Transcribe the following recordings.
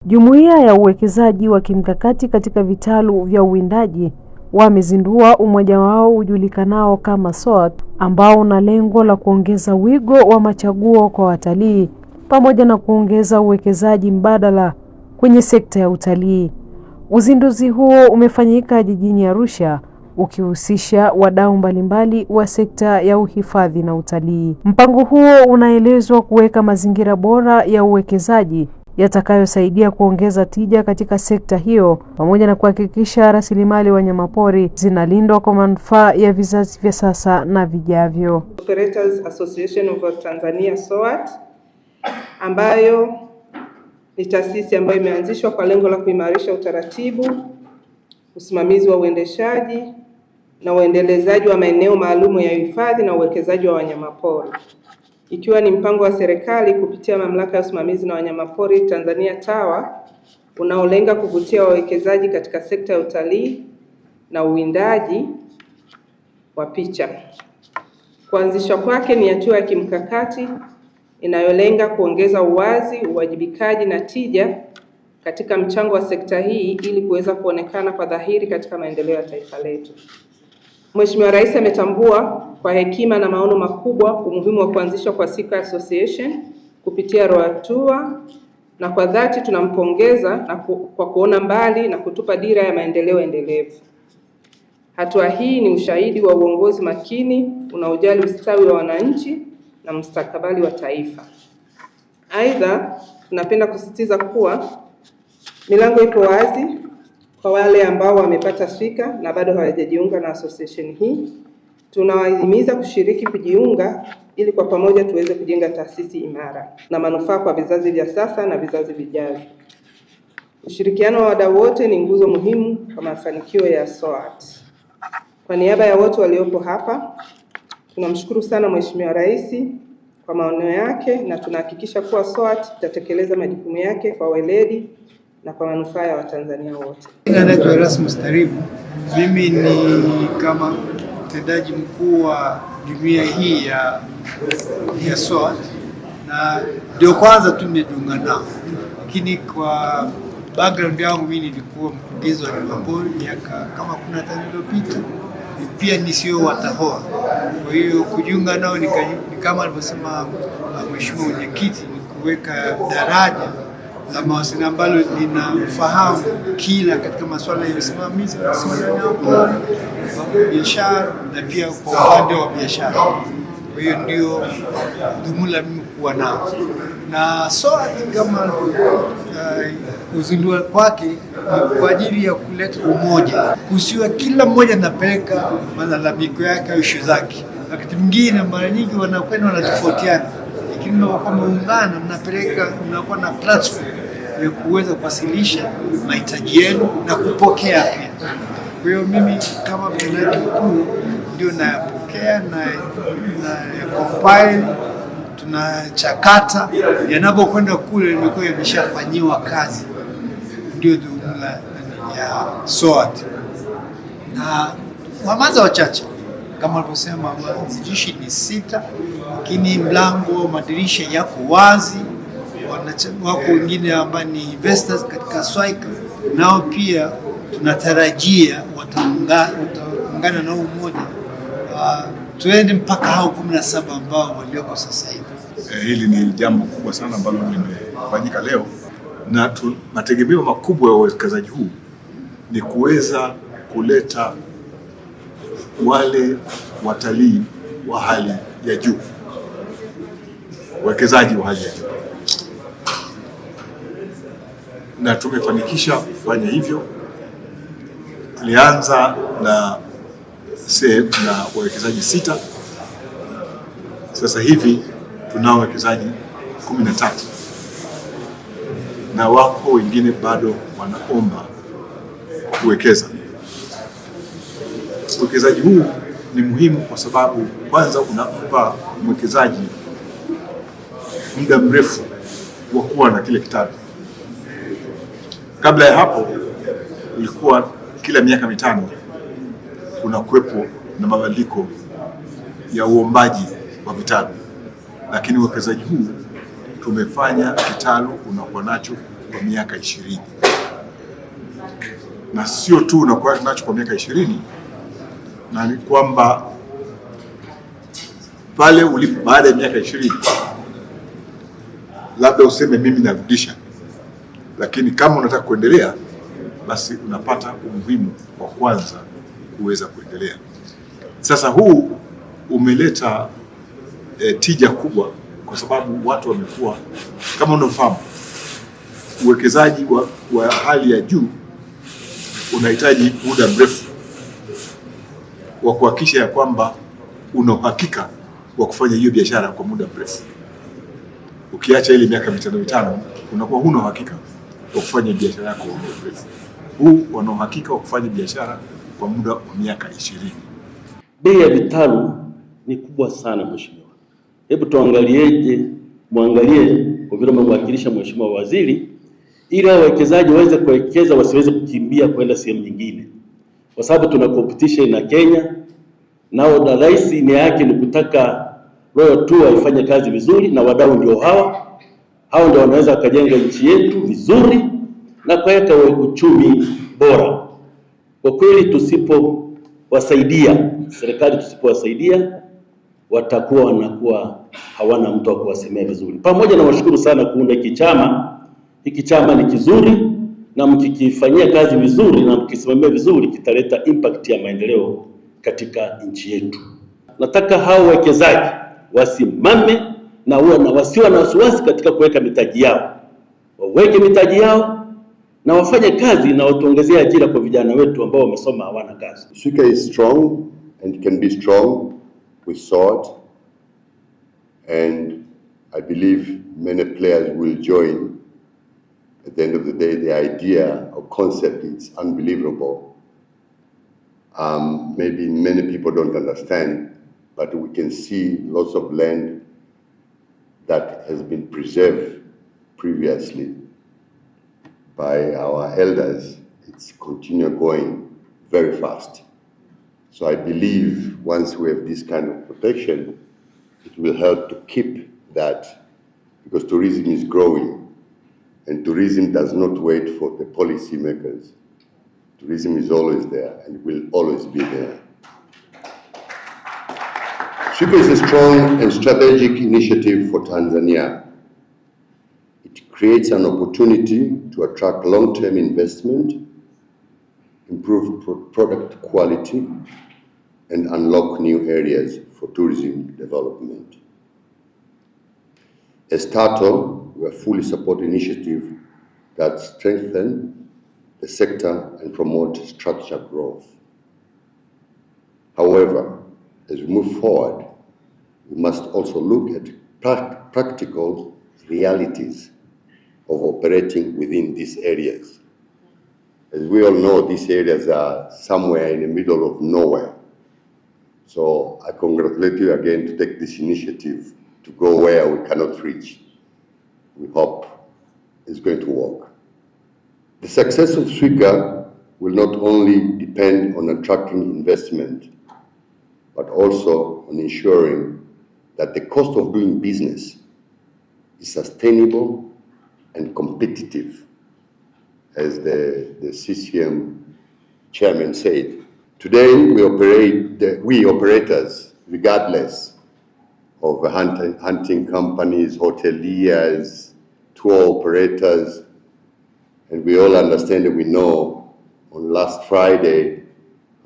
Jumuiya ya uwekezaji wa kimkakati katika vitalu vya uwindaji wamezindua umoja wao ujulikanao kama SOAT, ambao una lengo la kuongeza wigo wa machaguo kwa watalii pamoja na kuongeza uwekezaji mbadala kwenye sekta ya utalii. Uzinduzi huo umefanyika jijini Arusha ukihusisha wadau mbalimbali wa sekta ya uhifadhi na utalii. Mpango huo unaelezwa kuweka mazingira bora ya uwekezaji yatakayosaidia kuongeza tija katika sekta hiyo pamoja na kuhakikisha rasilimali wanyamapori zinalindwa kwa manufaa ya vizazi vya sasa na vijavyo. Operators Association of Tanzania SOAT, ambayo ni taasisi ambayo imeanzishwa kwa lengo la kuimarisha utaratibu, usimamizi wa uendeshaji na uendelezaji wa maeneo maalum ya uhifadhi na uwekezaji wa wanyamapori, ikiwa ni mpango wa serikali kupitia mamlaka ya usimamizi na wanyamapori Tanzania TAWA, unaolenga kuvutia wawekezaji katika sekta ya utalii na uwindaji wa picha. Kuanzishwa kwake ni hatua ya kimkakati inayolenga kuongeza uwazi, uwajibikaji na tija katika mchango wa sekta hii ili kuweza kuonekana kwa dhahiri katika maendeleo ya taifa letu. Mheshimiwa Rais ametambua kwa hekima na maono makubwa umuhimu wa kuanzishwa kwa siku ya association kupitia hatua, na kwa dhati tunampongeza kwa kuona mbali na kutupa dira ya maendeleo endelevu. Hatua hii ni ushahidi wa uongozi makini unaojali ustawi wa wananchi na mustakabali wa taifa. Aidha, tunapenda kusisitiza kuwa milango ipo wazi kwa wale ambao wamepata swika na bado hawajajiunga na association hii. Tunawahimiza kushiriki kujiunga ili kwa pamoja tuweze kujenga taasisi imara na manufaa kwa vizazi vya sasa na vizazi vijavyo. Ushirikiano wa wadau wote ni nguzo muhimu kwa mafanikio ya SOAT. Kwa niaba ya wote waliopo hapa, tunamshukuru sana Mheshimiwa Rais kwa maono yake na tunahakikisha kuwa SOAT itatekeleza majukumu yake kwa weledi na kwa manufaa ya Watanzania wote. Naitwa Erasmus Tarimo. Mimi ni kama mtendaji mkuu wa jumuiya hii ya SOAT, na ndio kwanza tumejiunga nao, lakini kwa background yangu mimi nilikuwa mkurugenzi wa Wanyamapori miaka kama 15 iliyopita, pia nisio watahoa. Kwa hiyo kujiunga nao ni kama alivyosema Mheshimiwa Mwenyekiti, ni kuweka daraja la mawasiliano ambalo linafahamu kila katika masuala ya usimamizi wa biashara na pia kwa upande wa biashara. Kwa hiyo ndio dhumuni la mimi kuwa nao, na SOAT kama kuzindua kwake ni kwa ajili ya kuleta umoja, kusiwa kila mmoja anapeleka malalamiko yake au ishu zake. Wakati mwingine mara nyingi wanakwenda wanatofautiana, lakini mnapokuwa muungana mnakuwa na platform ya kuweza kuwasilisha mahitaji yenu na kupokea pia. Kwa hiyo mimi kama mtendaji mkuu ndio nayapokea na compile, tunachakata, yanapokwenda kule imekuwa yameshafanyiwa kazi. Ndio jumla ya SOAT. Na wamaza wachache kama walivyosema waanzilishi ni 6, lakini mlango madirisha yako wazi. Wako wengine ambao ni investors katika SOAT, nao pia tunatarajia wataungana na umoja tuende mpaka hao 17 ambao walioko sasa hivi. Hili ni jambo kubwa sana ambalo limefanyika leo, na mategemeo makubwa ya uwekezaji huu ni kuweza kuleta wale watalii wa hali ya juu, uwekezaji wa hali ya juu, na tumefanikisha kufanya hivyo. Tulianza na wawekezaji 6, sasa hivi tunao wawekezaji 13, na wako wengine bado wanaomba kuwekeza. Uwekezaji huu ni muhimu kwa sababu kwanza unampa mwekezaji muda mrefu wa kuwa na kile kitabu. Kabla ya hapo ilikuwa kila miaka 5 kuna kuwepo na mabadiliko ya uombaji wa vitabu, lakini uwekezaji huu tumefanya kitalu unakuwa nacho kwa miaka 20. Na sio tu unakuwa nacho kwa miaka 20, na ni kwamba pale ulipo baada ya miaka 20 labda useme mimi narudisha, lakini kama unataka kuendelea basi unapata umuhimu wa kwanza kuweza kuendelea. Sasa huu umeleta tija kubwa, kwa sababu watu wamekuwa, kama unafahamu, uwekezaji wa hali ya juu unahitaji muda mrefu wa kuhakikisha ya kwamba una uhakika wa kufanya hiyo biashara kwa muda mrefu. Ukiacha ile miaka 5 unakuwa huna uhakika wa kufanya biashara yako kwa muda mrefu. Huu wana uhakika wa kufanya biashara kwa muda wa miaka 20. Bei ya vitalu ni kubwa sana mheshimiwa. Hebu muangalie kwa vile mmemwakilisha mheshimiwa waziri, ili wawekezaji waweze kuwekeza, wasiweze kukimbia kwenda sehemu nyingine, kwa sababu tuna competition na Kenya, nao na rais ni yake ni kutaka Royal Tour ifanye kazi vizuri, na wadau ndio hao ndio wanaweza kujenga nchi yetu vizuri na kuweka uchumi bora. Kwa kweli tusipowasaidia, serikali tusipowasaidia, wanakuwa hawana mtu wa kuwasemea vizuri. Pamoja na washukuru sana kuunda hiki chama ni kizuri, na mkikifanyia kazi vizuri na mkisimamia vizuri kitaleta impact ya maendeleo katika nchi yetu. Nataka hao wawekezaji wasimame na wasiwe na wasiwasi katika kuweka mitaji yao, waweke mitaji yao na wafanye kazi na watuongezea ajira kwa vijana wetu ambao wamesoma hawana kazi. SOAT is strong and can be strong with SOAT, and I believe many players will join. At the end of the day, the idea or concept is unbelievable. Maybe many people don't understand, but we can see lots of land that has been preserved previously by our elders. It's continue going very fast. So I believe once we have this kind of protection, it will help to keep that, because tourism is growing, and tourism does not wait for the policy makers. Tourism is always there and will always be there. SOAT is a strong and strategic initiative for Tanzania. It creates an opportunity to attract long-term investment, improve product quality, and unlock new areas for tourism development. As TATO, we are fully support initiatives that strengthen the sector and promote structural growth. However, as we move forward, we must also look at practical realities of operating within these areas. As we all know, these areas are somewhere in the middle of nowhere. So I congratulate you again to take this initiative to go where we cannot reach. We hope it's going to work. The success of SOAT will not only depend on attracting investment, but also on ensuring that the cost of doing business is sustainable and competitive, as the CCM chairman said. Today, we operators, regardless of hunting companies, hoteliers, tour operators, and we all understand and we know on last Friday,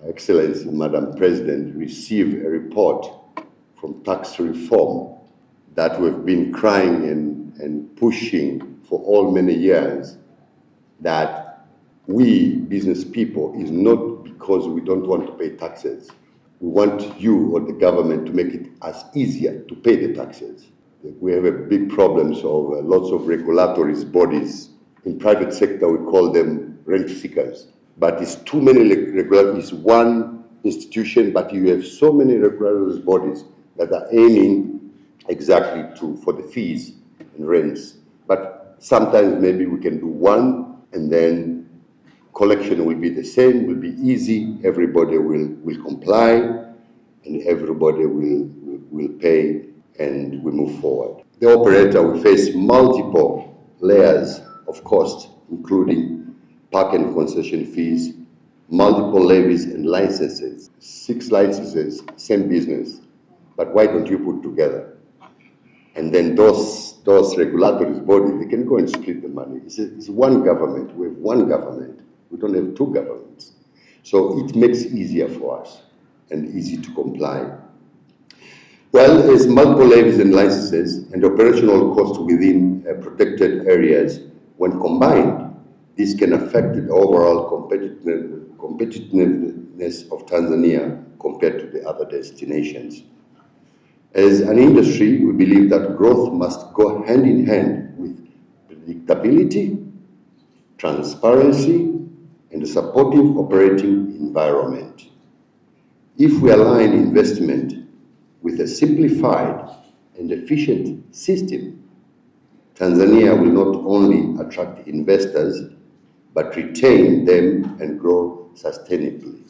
Her Excellency Madam President received a report from tax reform that we've been crying and pushing for all many years, that we business people is not because we don't want to pay taxes. We want you or the government to make it as easier to pay the taxes. We have a big problems of lots of regulatory bodies. In private sector, we call them rent seekers. But it's too many regulatory, it's one institution, but you have so many regulatory bodies that are aiming exactly for the fees and rents. But sometimes maybe we can do one, and then collection will be the same, will be easy, everybody will comply, and everybody will pay, and we move forward. The operator will face multiple layers of costs, including park and concession fees, multiple levies and licenses. 6 licenses, same business, but why don't you put together? And then those regulatory bodies, they can go and split the money. It's one government. We have one government. We don't have 2 governments. So it makes it easier for us and easy to comply. Well, there's multiple levies and licenses and operational costs within protected areas. When combined, this can affect the overall competitiveness of Tanzania compared to the other destinations. As an industry, we believe that growth must go hand in hand with predictability, transparency, and a supportive operating environment. If we align investment with a simplified and efficient system, Tanzania will not only attract investors, but retain them and grow sustainably.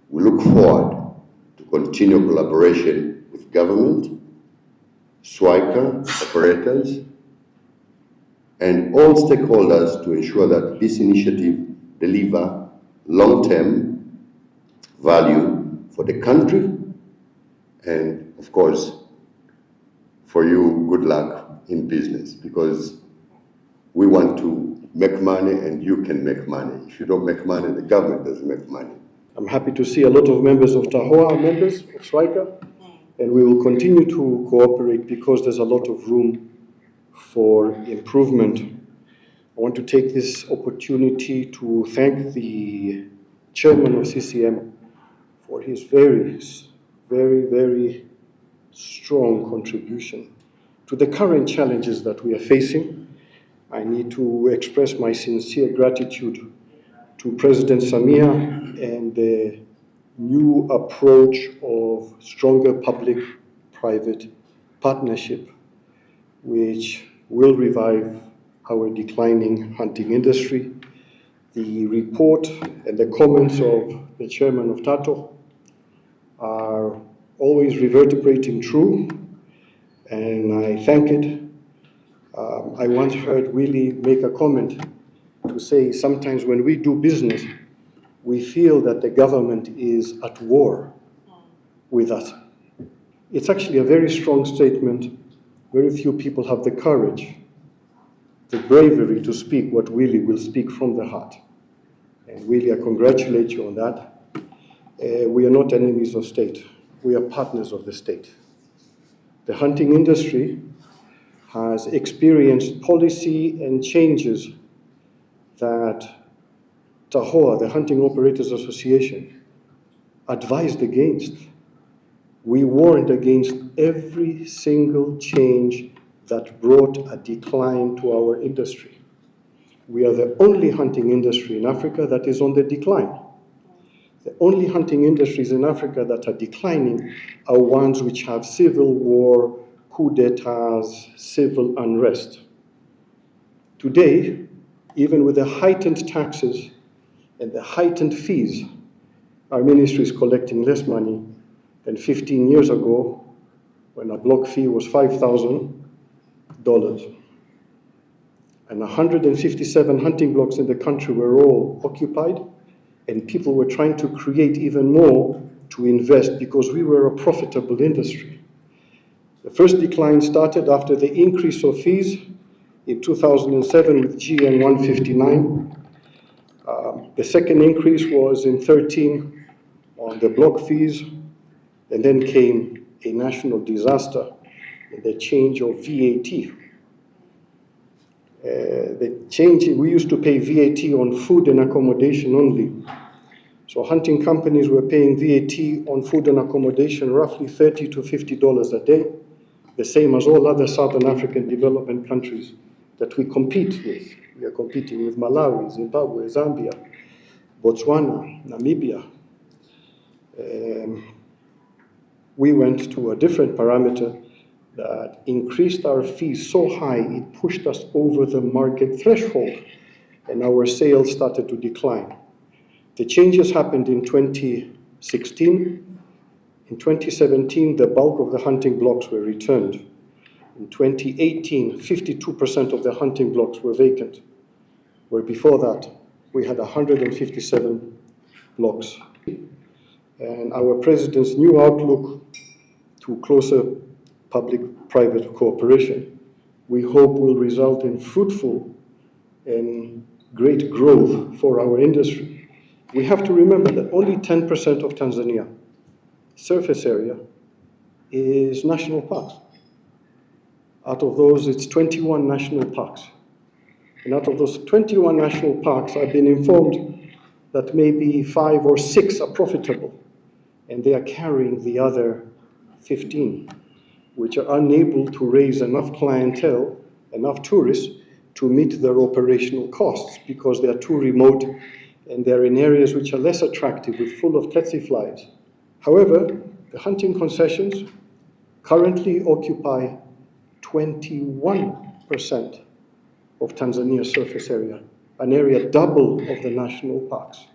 We look forward to continued collaboration with government, SWICA, operators, and all stakeholders to ensure that this initiative deliver long-term value for the country, and of course, for you, good luck in business, because we want to make money and you can make money. If you don't make money, the government doesn't make money. I'm happy to see a lot of members of TAHOA are members of SWICA, and we will continue to cooperate because there's a lot of room for improvement. I want to take this opportunity to thank the chairman of CCM for his very strong contribution to the current challenges that we are facing. I need to express my sincere gratitude to President Samia and the new approach of stronger public-private partnership, which will revive our declining hunting industry. The report and the comments of the chairman of TATO are always reverberating true, and I thank it. I once heard Willie make a comment to say sometimes when we do business, we feel that the government is at war with us. It's actually a very strong statement. Very few people have the courage, the bravery to speak what Willie will speak from the heart. And Willie, I congratulate you on that. We are not enemies of state. We are partners of the state. The hunting industry has experienced policy and changes that TAHOA, the Hunting Operators Association, advised against. We warned against every single change that brought a decline to our industry. We are the only hunting industry in Africa that is on the decline. The only hunting industries in Africa that are declining are ones which have civil war, coup d'etats, civil unrest. Today, even with the heightened taxes and the heightened fees, our ministry is collecting less money than 15 years ago when a block fee was $5,000. And 157 hunting blocks in the country were all occupied, and people were trying to create even more to invest because we were a profitable industry. The first decline started after the increase of fees in 2007 with GN 159. The second increase was in 13 on the block fees, and then came a national disaster and the change of VAT. The change, we used to pay VAT on food and accommodation only. So hunting companies were paying VAT on food and accommodation roughly $30 to $50 a day, the same as all other Southern African development countries that we compete with. We are competing with Malawi, Zimbabwe, Zambia, Botswana, Namibia. We went to a different parameter that increased our fees so high it pushed us over the market threshold, and our sales started to decline. The changes happened in 2016. In 2017, the bulk of the hunting blocks were returned. In 2018, 52% of the hunting blocks were vacant, where before that we had 157 blocks. And our president's new outlook to closer public-private cooperation, we hope will result in fruitful and great growth for our industry. We have to remember that only 10% of Tanzania surface area is national parks. Out of those, it's 21 national parks. And out of those 21 national parks, I've been informed that maybe 5 or 6 are profitable, and they are carrying the other 15, which are unable to raise enough clientele, enough tourists, to meet their operational costs because they are too remote and they're in areas which are less attractive with full of tsetse flies. However, the hunting concessions currently occupy 21% of Tanzania's surface area, an area double of the national parks,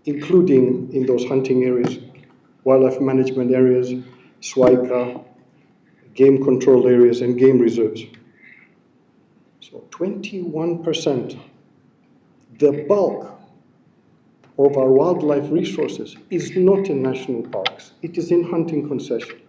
including in those hunting areas, wildlife management areas, SWICA, game control areas, and game reserves. So 21%, the bulk of our wildlife resources is not in national parks. It is in hunting concession.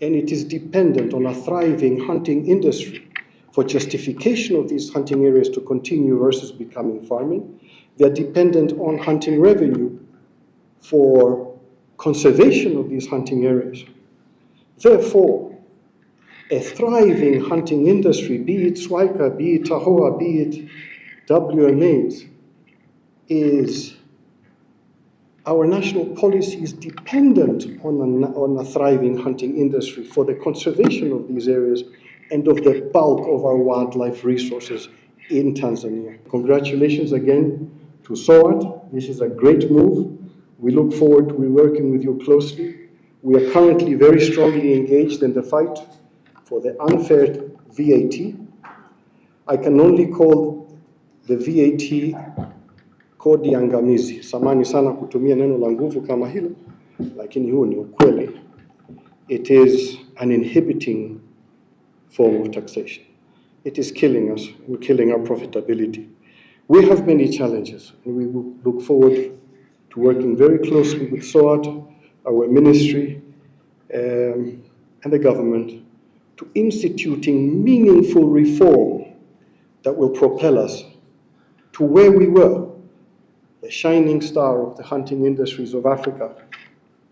And it is dependent on a thriving hunting industry for justification of these hunting areas to continue versus becoming farming. They're dependent on hunting revenue for conservation of these hunting areas. Therefore, a thriving hunting industry, be it SWICA, be it TAHOA, be it WMAs, is our national policy is dependent on a thriving hunting industry for the conservation of these areas and of the bulk of our wildlife resources in Tanzania. Congratulations again to SOAT. This is a great move. We look forward to working with you closely. We are currently very strongly engaged in the fight for the unfair VAT. I can only call the VAT kodi angamizi. Samani sana kutumia neno la nguvu kama hilo, lakini huu ni ukweli. It is an inhibiting form of taxation. It is killing us and killing our profitability. We have many challenges, and we will look forward to working very closely with SOAT, our ministry, and the government to instituting meaningful reform that will propel us to where we were, the shining star of the hunting industries of Africa.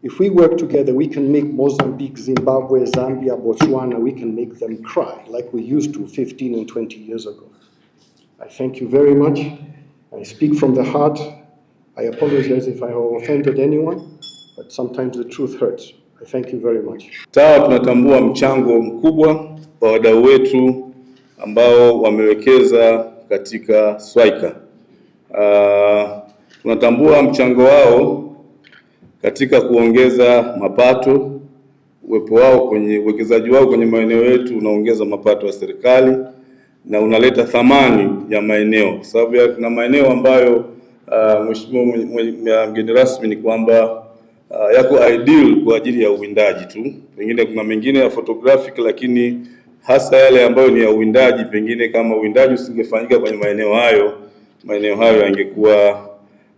If we work together, we can make Mozambique, Zimbabwe, Zambia, Botswana, we can make them cry like we used to 15 and 20 years ago. I thank you very much. I speak from the heart. I apologize if I have offended anyone, but sometimes the truth hurts. I thank you very much. TAWA tunatambua mchango mkubwa wa wadau wetu ambao wamewekeza katika SWICA. Tunatambua mchango wao katika kuongeza mapato. Uwepo wao kwenye uwekezaji wao kwenye maeneo yetu unaongeza mapato ya serikali na unaleta thamani ya maeneo, kwa sababu kuna maeneo ambayo mheshimiwa mgeni rasmi ni kwamba yako ideal kwa ajili ya uwindaji tu. Pengine kuna mengine ya photographic, lakini hasa yale ambayo ni ya uwindaji, pengine kama uwindaji usingefanyika kwenye maeneo hayo yangekuwa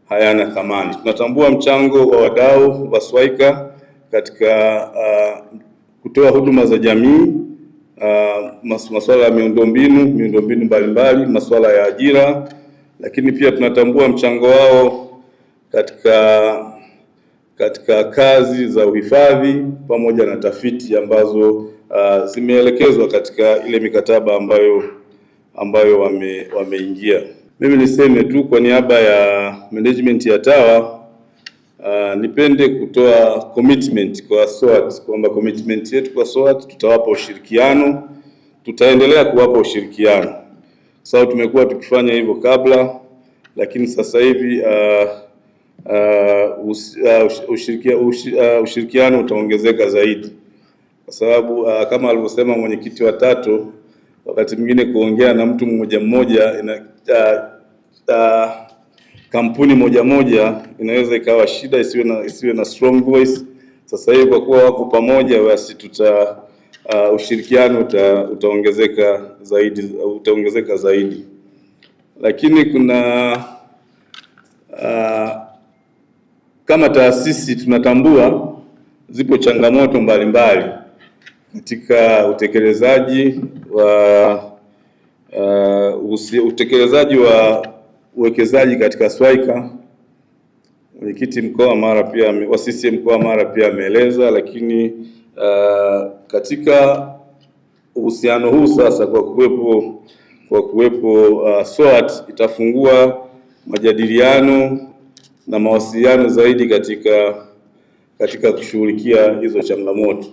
hayana thamani. Tunatambua mchango wa wadau wa SWICA katika kutoa huduma za jamii, masuala ya miundombinu mbalimbali, masuala ya ajira, lakini pia tunatambua mchango wao katika kazi za uhifadhi pamoja na tafiti ambazo zimeelekezwa katika ile mikataba ambayo wameingia. Mimi niseme tu kwa niaba ya management ya TAWA, nipende kutoa commitment kwa SOAT kwamba commitment yetu kwa SOAT tutawapa ushirikiano, tutaendelea kuwapa ushirikiano. Sababu tumekuwa tukifanya hivyo kabla, lakini sasa hivi ushirikiano utaongezeka zaidi, kwa sababu kama alivyosema mwenyekiti wa TATO, wakati mwingine kuongea na mtu mmoja kampuni moja inaweza ikawa shida, isiwe na strong voice. Sasa hivi kwa kuwa wako pamoja, basi ushirikiano utaongezeka zaidi. Lakini kuna kama taasisi tunatambua zipo changamoto mbalimbali katika utekelezaji wa uwekezaji katika SWAICA. Mwenyekiti mkoa wa Mara pia wa CCM mkoa wa Mara pia ameeleza, lakini katika uhusiano huu sasa kwa kuwepo SOAT itafungua majadiliano na mawasiliano zaidi katika kushughulikia hizo changamoto.